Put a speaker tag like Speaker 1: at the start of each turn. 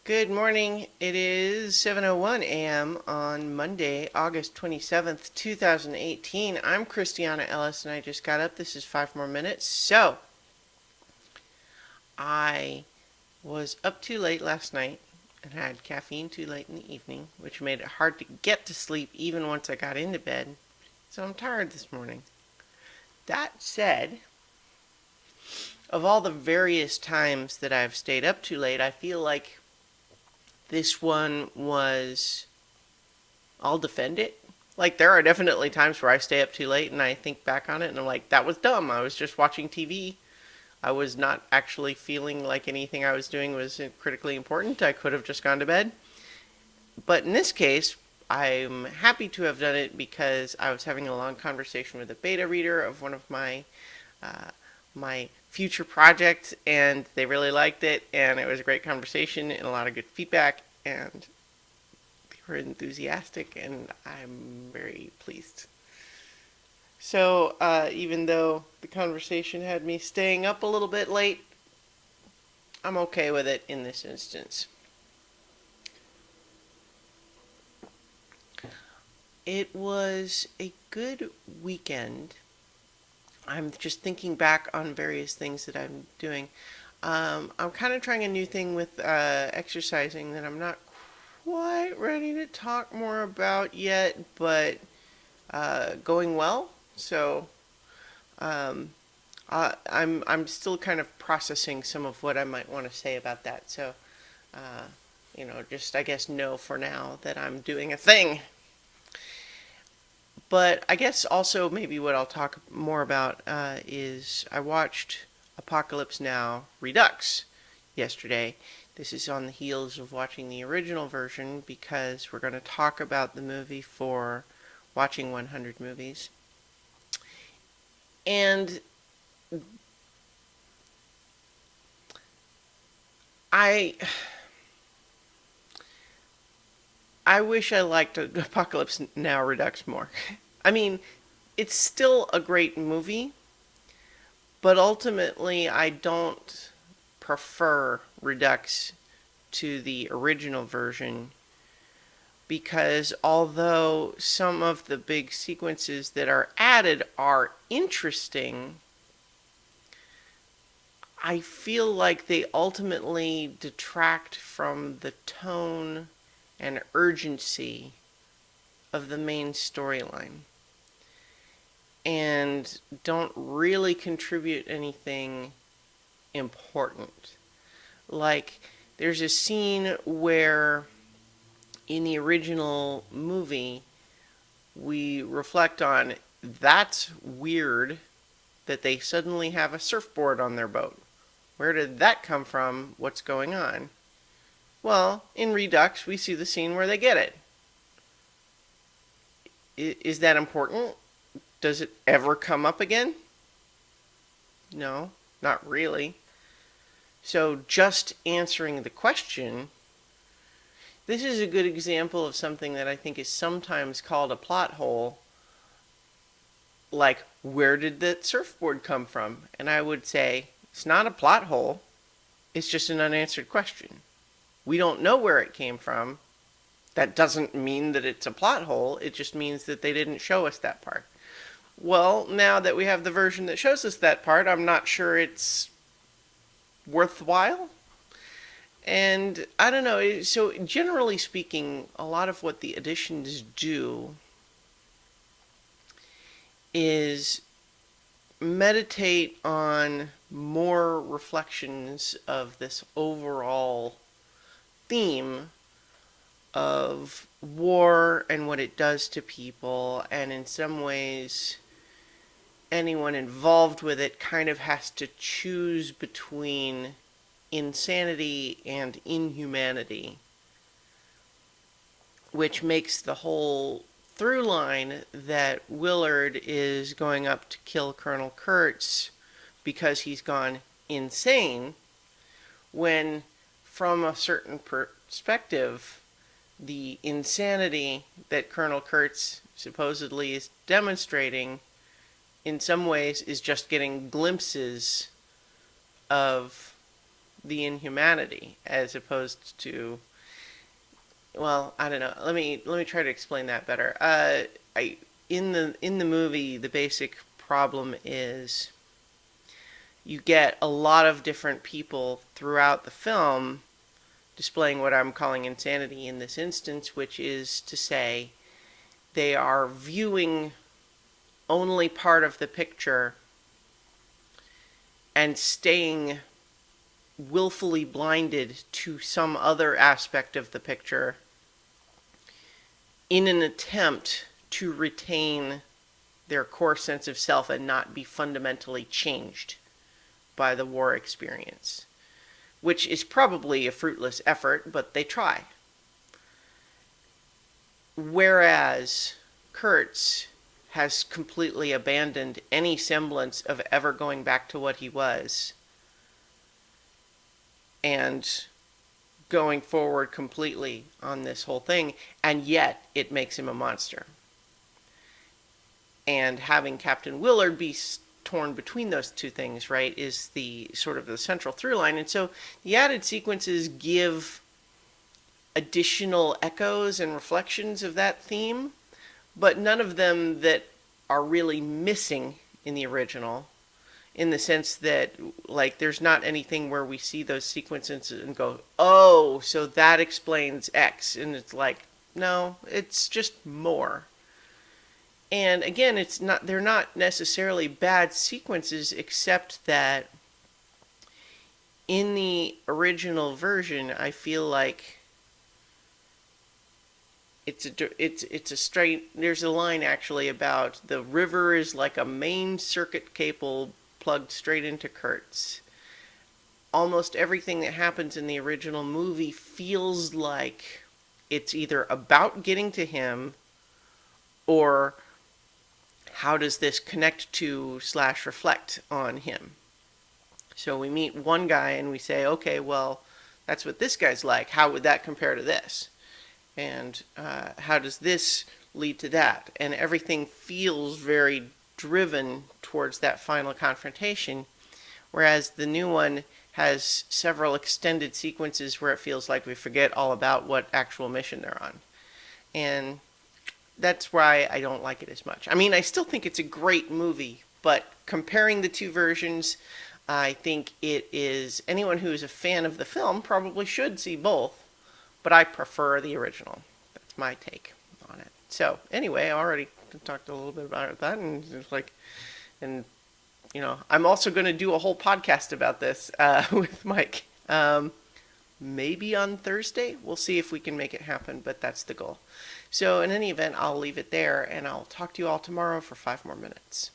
Speaker 1: Good morning. It is 7:01 a.m. on Monday, August 27th, 2018. I'm Christiana Ellis and I just got up. This is 5 more minutes. I was up too late last night and had caffeine too late in the evening, which made it hard to get to sleep even once I got into bed. So I'm tired this morning. That said, of all the various times that I've stayed up too late, I feel like this one was, I'll defend it. Like, there are definitely times where I stay up too late and I think back on it and I'm like, that was dumb. I was just watching TV. I was not actually feeling like anything I was doing was critically important. I could have just gone to bed. But in this case, I'm happy to have done it because I was having a long conversation with a beta reader of one of my future projects, and they really liked it, and it was a great conversation and a lot of good feedback, and they were enthusiastic, and I'm very pleased. So even though the conversation had me staying up a little bit late, I'm okay with it in this instance. It was a good weekend. I'm just thinking back on various things that I'm doing. I'm kind of trying a new thing with exercising that I'm not quite ready to talk more about yet, but going well. So I'm still kind of processing some of what I might want to say about that. So just I guess know for now that I'm doing a thing. But I guess also maybe what I'll talk more about is I watched Apocalypse Now Redux yesterday. This is on the heels of watching the original version because we're going to talk about the movie for Watching 100 Movies. And I wish I liked Apocalypse Now Redux more. I mean, it's still a great movie, but ultimately I don't prefer Redux to the original version because although some of the big sequences that are added are interesting, I feel like they ultimately detract from the tone and urgency of the main storyline and don't really contribute anything important. Like, there's a scene where in the original movie we reflect on that's weird that they suddenly have a surfboard on their boat. Where did that come from? What's going on? Well, in Redux, we see the scene where they get it. Is that important? Does it ever come up again? No, not really. So just answering the question, this is a good example of something that I think is sometimes called a plot hole. Like, where did that surfboard come from? And I would say, it's not a plot hole. It's just an unanswered question. We don't know where it came from. That doesn't mean that it's a plot hole. It just means that they didn't show us that part. Well, now that we have the version that shows us that part, I'm not sure it's worthwhile. And I don't know. So generally speaking, a lot of what the additions do is meditate on more reflections of this overall theme of war and what it does to people, and in some ways anyone involved with it kind of has to choose between insanity and inhumanity, which makes the whole through line that Willard is going up to kill Colonel Kurtz because he's gone insane, when from a certain perspective the insanity that Colonel Kurtz supposedly is demonstrating in some ways is just getting glimpses of the inhumanity as opposed to, well, I don't know. Let me try to explain that better. I in the movie, the basic problem is you get a lot of different people throughout the film displaying what I'm calling insanity in this instance, which is to say they are viewing only part of the picture and staying willfully blinded to some other aspect of the picture in an attempt to retain their core sense of self and not be fundamentally changed by the war experience, which is probably a fruitless effort, but they try. Whereas Kurtz has completely abandoned any semblance of ever going back to what he was and going forward completely on this whole thing, and yet it makes him a monster. And having Captain Willard be torn between those two things, right, is the sort of the central through line. And so the added sequences give additional echoes and reflections of that theme, but none of them that are really missing in the original, in the sense that, like, there's not anything where we see those sequences and go, oh, so that explains X. And it's like, no, it's just more. And again, they're not necessarily bad sequences, except that in the original version, I feel like it's a straight, there's a line actually about the river is like a main circuit cable plugged straight into Kurtz. Almost everything that happens in the original movie feels like it's either about getting to him or how does this connect to / reflect on him. So we meet one guy and we say, okay, well, that's what this guy's like. How would that compare to this? And how does this lead to that? And everything feels very driven towards that final confrontation, whereas the new one has several extended sequences where it feels like we forget all about what actual mission they're on. And that's why I don't like it as much. I mean, I still think it's a great movie, but comparing the two versions, I think it is, anyone who is a fan of the film probably should see both, but I prefer the original. That's my take on it. So anyway, I already talked a little bit about that, and it's like, and you know, I'm also going to do a whole podcast about this with Mike. Maybe on Thursday. We'll see if we can make it happen, but that's the goal. So in any event, I'll leave it there, and I'll talk to you all tomorrow for 5 more minutes.